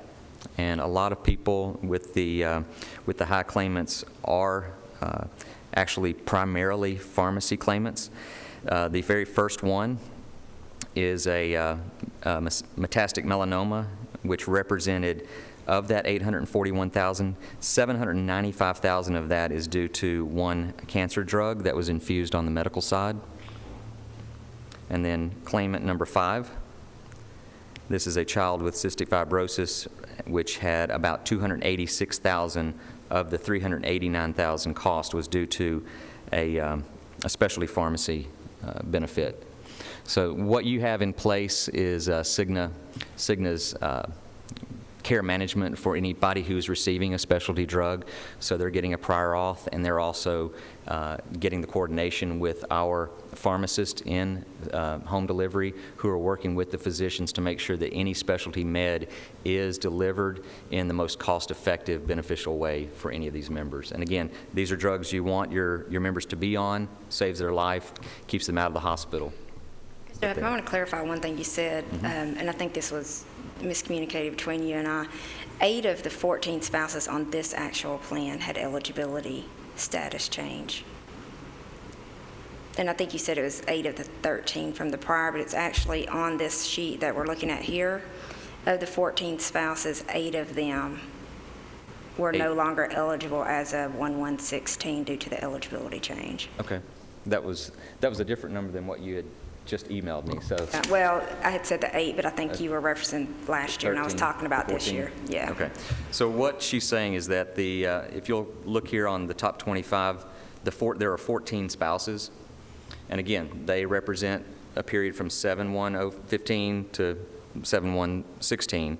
And a lot of people with the high claimants are actually primarily pharmacy claimants. The very first one is a metastatic melanoma, which represented, of that 841,000, 795,000 of that is due to one cancer drug that was infused on the medical side. And then claimant number 5, this is a child with cystic fibrosis, which had about 286,000 of the 389,000 cost was due to a specialty pharmacy benefit. So what you have in place is Cigna's care management for anybody who's receiving a specialty drug. So they're getting a prior auth, and they're also getting the coordination with our pharmacists in home delivery who are working with the physicians to make sure that any specialty med is delivered in the most cost-effective, beneficial way for any of these members. And again, these are drugs you want your members to be on, saves their life, keeps them out of the hospital. Mr. Huffman, I want to clarify one thing you said, and I think this was miscommunicated between you and I. 8 of the 14 spouses on this actual plan had eligibility status change. And I think you said it was 8 of the 13 from the prior, but it's actually on this sheet that we're looking at here. Of the 14 spouses, 8 of them were no longer eligible as of 1/1/16 due to the eligibility change. Okay. That was a different number than what you had just emailed me, so. Well, I had said the 8, but I think you were referencing last year, and I was 13, talking about 14. this year. Yeah. Okay. So what she's saying is that if you'll look here on the top 25, there are 14 spouses. And again, they represent a period from 7/1/15 to 7/1/16.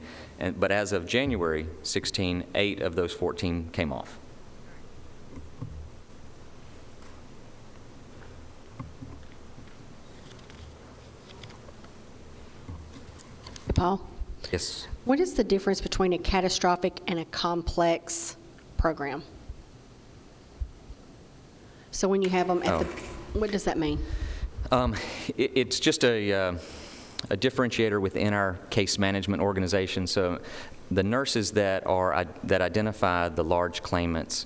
But as of January 16, 8 of those 14 came off. Paul? Yes. What is the difference between a catastrophic and a complex program? So when you have them at what does that mean? It's just a differentiator within our case management organization. So the nurses that identify the large claimants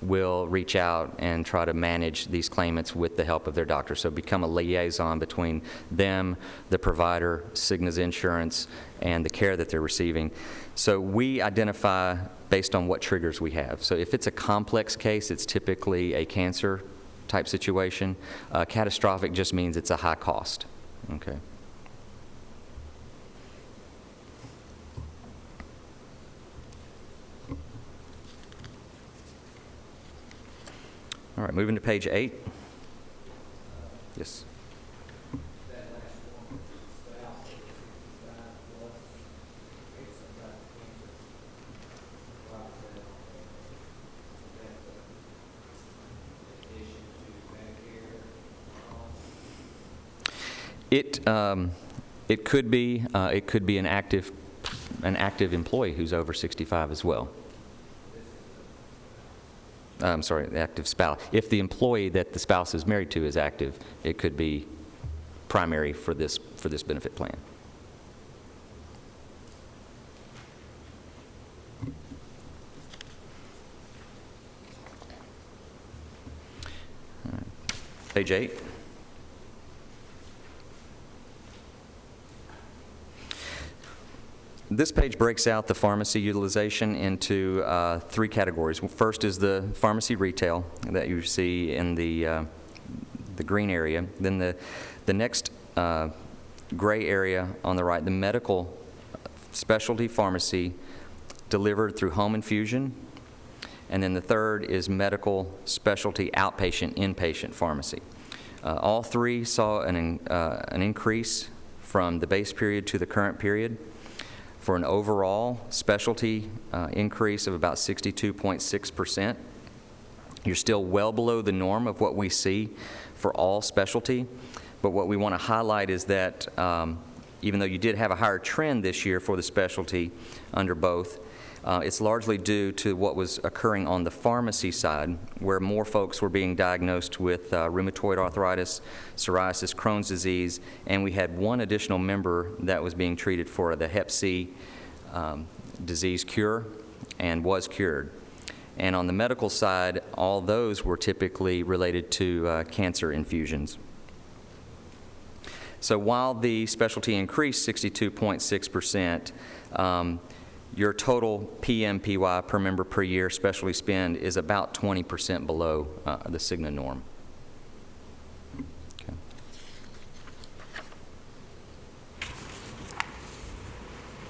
will reach out and try to manage these claimants with the help of their doctor. So become a liaison between them, the provider, Cigna's insurance, and the care that they're receiving. So we identify based on what triggers we have. So if it's a complex case, it's typically a cancer type situation. Catastrophic just means it's a high cost. Okay. All right, moving to page 8. Yes. It could be an active employee who's over 65 as well. I'm sorry, the active spouse. If the employee that the spouse is married to is active, it could be primary for this benefit plan. All right. Page 8. This page breaks out the pharmacy utilization into 3 categories. First is the pharmacy retail that you see in the green area. Then the next gray area on the right, the medical specialty pharmacy delivered through home infusion. And then the third is medical specialty outpatient inpatient pharmacy. All 3 saw an increase from the base period to the current period, for an overall specialty increase of about 62.6%. You're still well below the norm of what we see for all specialty, but what we want to highlight is that even though you did have a higher trend this year for the specialty under both, it's largely due to what was occurring on the pharmacy side, where more folks were being diagnosed with rheumatoid arthritis, psoriasis, Crohn's disease, and we had 1 additional member that was being treated for the Hep C disease cure and was cured. And on the medical side, all those were typically related to cancer infusions. So while the specialty increased 62.6%, your total PMPY per member per year specialty spend is about 20% below the Cigna norm. Okay.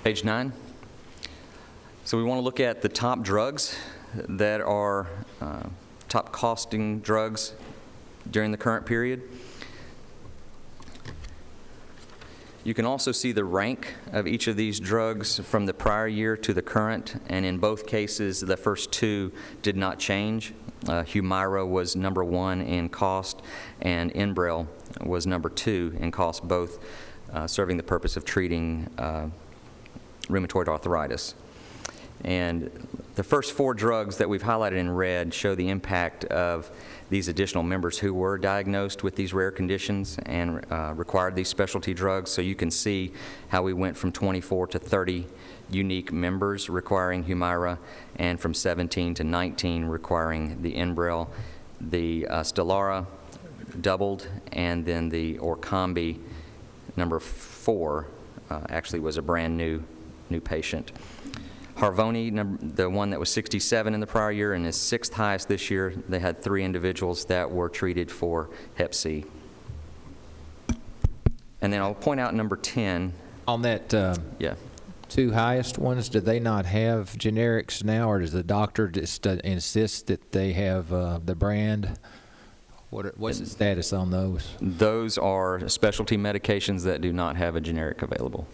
Page 9. So we want to look at the top drugs that are top costing drugs during the current period. You can also see the rank of each of these drugs from the prior year to the current, and in both cases, the first 2 did not change. Humira was number 1 in cost, and Enbrel was number 2 in cost, both serving the purpose of treating rheumatoid arthritis. And the first 4 drugs that we've highlighted in red show the impact of these additional members who were diagnosed with these rare conditions and required these specialty drugs. So you can see how we went from 24 to 30 unique members requiring Humira, and from 17 to 19 requiring the Enbrel. The Stelara doubled, and then the Orkambi, number 4, actually was a brand new patient. Harvoni, the one that was 67 in the prior year and is 6th highest this year, they had 3 individuals that were treated for Hep C. And then I'll point out number 10. On that Yeah. 2 highest ones, do they not have generics now, or does the doctor just insist that they have the brand? What's the status on those? Those are specialty medications that do not have a generic available.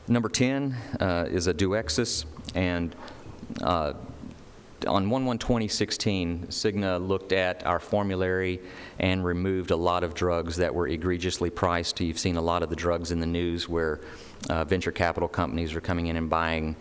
Number 10 is a Duexis, and on 1/1/2016, Cigna looked at our formulary and removed a lot of drugs that were egregiously priced. You've seen a lot of the drugs in the news where venture capital companies are coming in and buying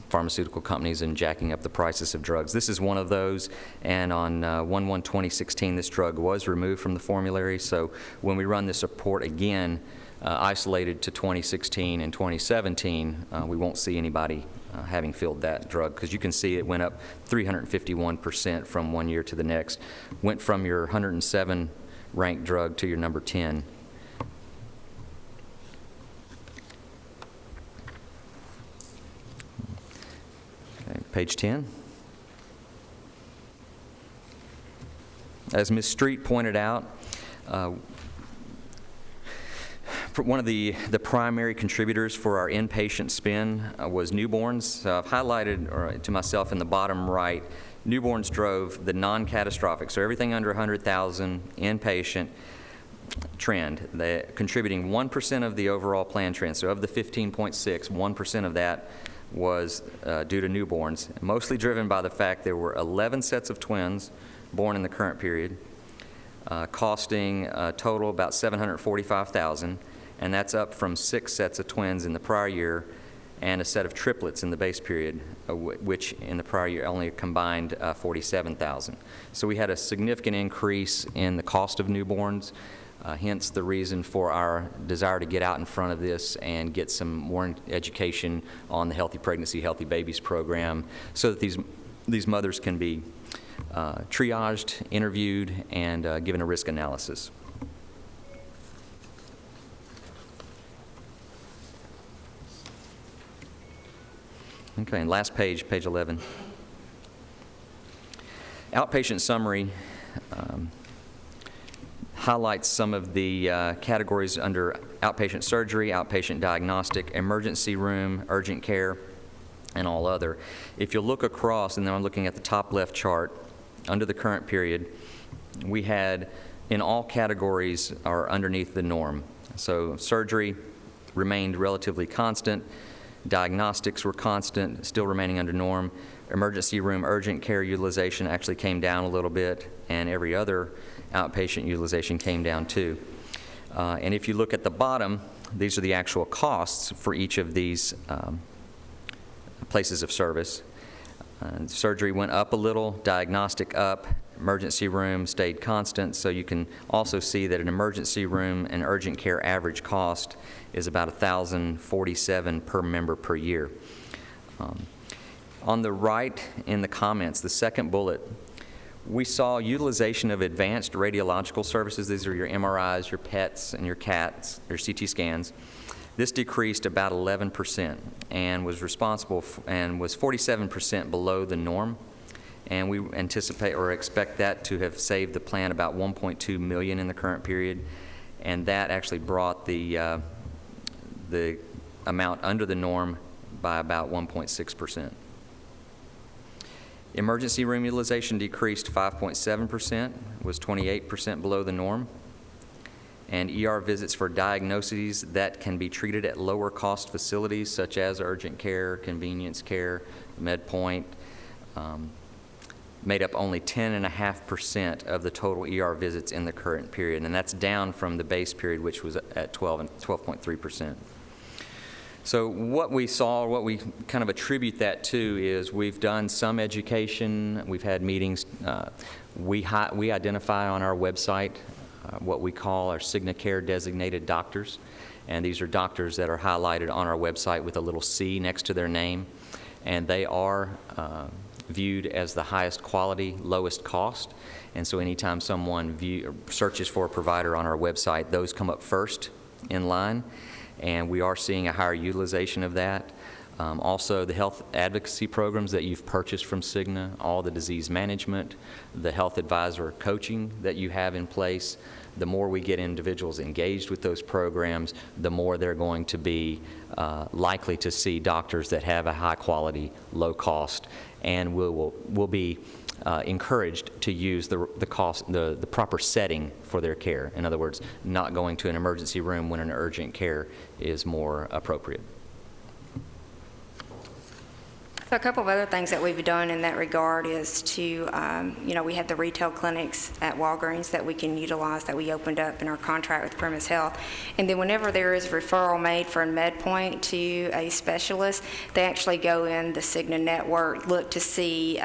pharmaceutical companies and jacking up the prices of drugs. This is one of those, and on 1/1/2016, this drug was removed from the formulary. So when we run this report again, isolated to 2016 and 2017, we won't see anybody having filled that drug, because you can see it went up 351% from one year to the next. Went from your 107 ranked drug to your number 10. Okay, page 10. As Ms. Street pointed out, one of the primary contributors for our inpatient spend was newborns. I've highlighted to myself in the bottom right, newborns drove the non-catastrophic, so everything under 100,000 inpatient trend, contributing 1% of the overall plan trend. So of the 15.6, 1% of that was due to newborns, mostly driven by the fact there were 11 sets of twins born in the current period, costing a total about $745,000, and that's up from 6 sets of twins in the prior year and a set of triplets in the base period, which in the prior year only combined $47,000. So we had a significant increase in the cost of newborns, hence the reason for our desire to get out in front of this and get some more education on the Healthy Pregnancy, Healthy Babies program so that these mothers can be triaged, interviewed, and given a risk analysis. Okay, and last page, page 11. Outpatient summary highlights some of the categories under outpatient surgery, outpatient diagnostic, emergency room, urgent care, and all other. If you look across, and then I'm looking at the top left chart, under the current period, we had in all categories are underneath the norm. So surgery remained relatively constant. Diagnostics were constant, still remaining under norm. Emergency room urgent care utilization actually came down a little bit, and every other outpatient utilization came down too. And if you look at the bottom, these are the actual costs for each of these places of service. Surgery went up a little, diagnostic up, emergency room stayed constant, so you can also see that an emergency room and urgent care average cost is about $1,047 per member per year. On the right in the comments, the second bullet, we saw utilization of advanced radiological services. These are your MRIs, your PETs, and your CATs, your CT scans. This decreased about 11% and was responsible and was 47% below the norm. And we anticipate or expect that to have saved the plan about $1.2 million in the current period. And that actually brought the amount under the norm by about 1.6%. Emergency room utilization decreased 5.7%, was 28% below the norm. And ER visits for diagnoses that can be treated at lower cost facilities such as urgent care, convenience care, MedPoint, made up only 10.5% of the total ER visits in the current period. And that's down from the base period, which was at 12.3%. So what we saw, what we kind of attribute that to is we've done some education, we've had meetings. We identify on our website what we call our Signacare designated doctors. And these are doctors that are highlighted on our website with a little C next to their name. And they are viewed as the highest quality, lowest cost. And so anytime someone searches for a provider on our website, those come up first in line. And we are seeing a higher utilization of that. Also, the health advocacy programs that you've purchased from Cigna, all the disease management, the health advisor coaching that you have in place, the more we get individuals engaged with those programs, the more they're going to be likely to see doctors that have a high quality, low cost, and will be encouraged to use the proper setting for their care. In other words, not going to an emergency room when an urgent care is more appropriate. So a couple of other things that we've done in that regard is to, we have the retail clinics at Walgreens that we can utilize that we opened up in our contract with Premise Health. And then whenever there is a referral made from MedPoint to a specialist, they actually go in the Cigna network, look to see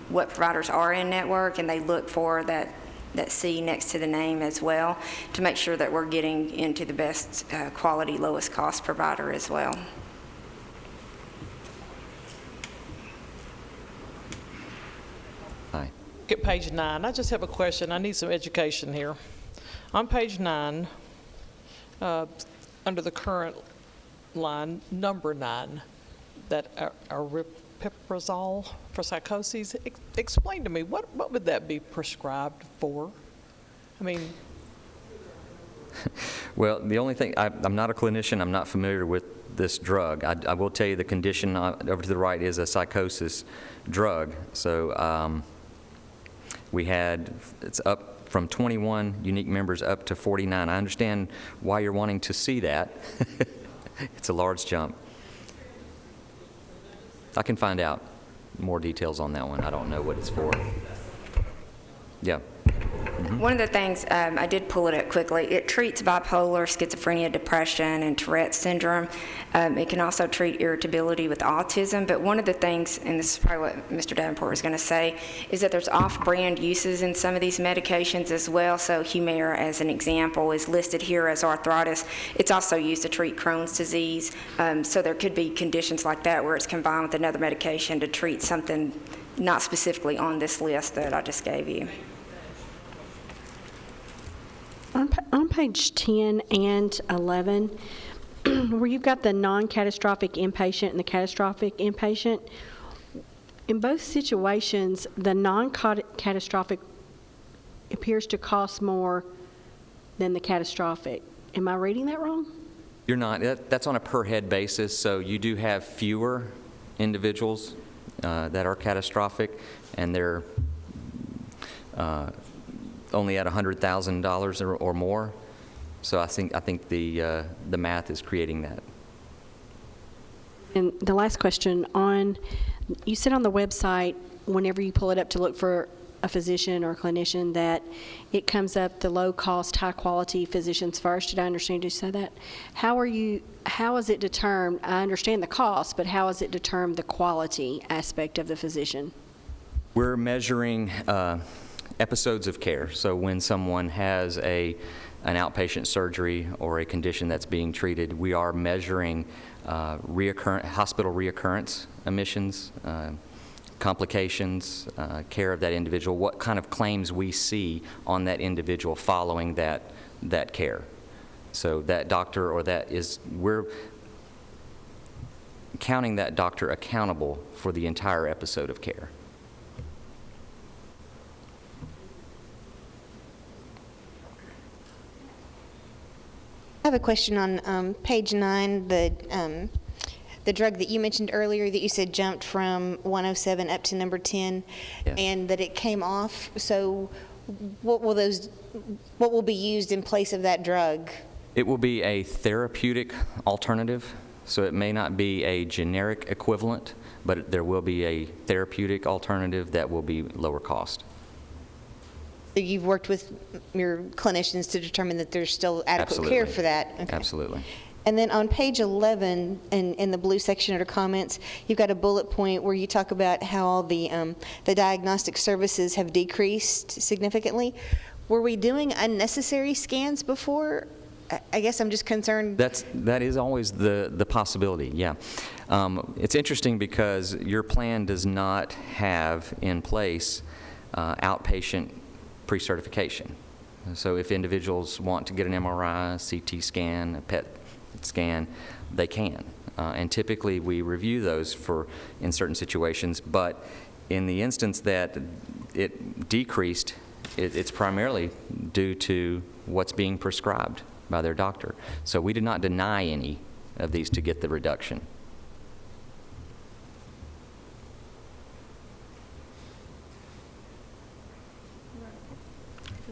what providers are in network, and they look for that C next to the name as well to make sure that we're getting into the best quality, lowest cost provider as well. At page 9, I just have a question. I need some education here. On page 9, under the current line, number 9, that aripiprazole for psychoses, explain to me, what would that be prescribed for? I mean... Well, the only thing, I'm not a clinician, I'm not familiar with this drug. I will tell you the condition over to the right is a psychosis drug. So it's up from 21 unique members up to 49. I understand why you're wanting to see that. It's a large jump. I can find out more details on that one. I don't know what it's for. Yeah. One of the things, I did pull it up quickly, it treats bipolar, schizophrenia, depression, and Tourette's syndrome. It can also treat irritability with autism, but one of the things, and this is probably what Mr. Davenport was going to say, is that there's off-brand uses in some of these medications as well. So Humira, as an example, is listed here as arthritis. It's also used to treat Crohn's disease. So there could be conditions like that where it's combined with another medication to treat something not specifically on this list that I just gave you. On page 10 and 11, where you've got the non-catastrophic inpatient and the catastrophic inpatient, in both situations, the non-catastrophic appears to cost more than the catastrophic. Am I reading that wrong? You're not. That's on a per-head basis, so you do have fewer individuals that are catastrophic, and they're only at $100,000 or more. So I think the math is creating that. And the last question, you said on the website, whenever you pull it up to look for a physician or a clinician, that it comes up the low-cost, high-quality physicians first. Did I understand you say that? How is it determined? I understand the cost, but how is it determined the quality aspect of the physician? We're measuring episodes of care. So when someone has an outpatient surgery or a condition that's being treated, we are measuring hospital reoccurrence admissions, complications, care of that individual, what kind of claims we see on that individual following that care. So that doctor we're counting that doctor accountable for the entire episode of care. I have a question on page 9, the drug that you mentioned earlier that you said jumped from 107 up to number 10, Yes. and that it came off. So what will be used in place of that drug? It will be a therapeutic alternative, so it may not be a generic equivalent, but there will be a therapeutic alternative that will be lower cost. So you've worked with your clinicians to determine that there's still adequate Absolutely. care for that? Okay. Absolutely. And then on page 11, in the blue section under comments, you've got a bullet point where you talk about how the diagnostic services have decreased significantly. Were we doing unnecessary scans before? I guess I'm just concerned. That is always the possibility, yeah. It's interesting because your plan does not have in place outpatient pre-certification. So if individuals want to get an MRI, CT scan, a PET scan, they can. And typically we review those in certain situations, but in the instance that it decreased, it's primarily due to what's being prescribed by their doctor. So we did not deny any of these to get the reduction.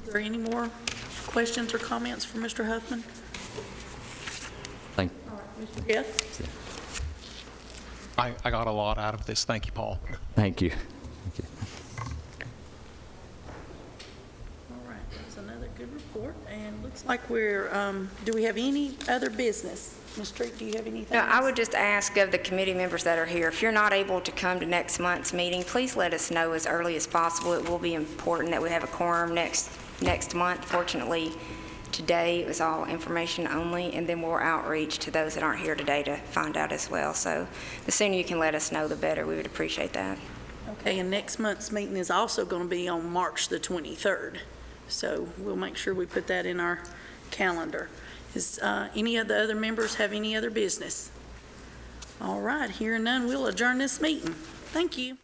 Is there any more questions or comments for Mr. Huffman? Thank Mr. Yes? I got a lot out of this. Thank you, Paul. Thank you. All right, that's another good report, and looks like we're, do we have any other business? Ms. Street, do you have anything No, I else? would just ask of the committee members that are here, if you're not able to come to next month's meeting, please let us know as early as possible. It will be important that we have a quorum next month. Fortunately, today it was all information only, and then we'll outreach to those that aren't here today to find out as well. So the sooner you can let us know, the better. We would appreciate that. Okay, and next month's meeting is also going to be on March the 23rd. So we'll make sure we put that in our calendar. Is any of the other members have any other business? All right, hearing none, we'll adjourn this meeting. Thank you.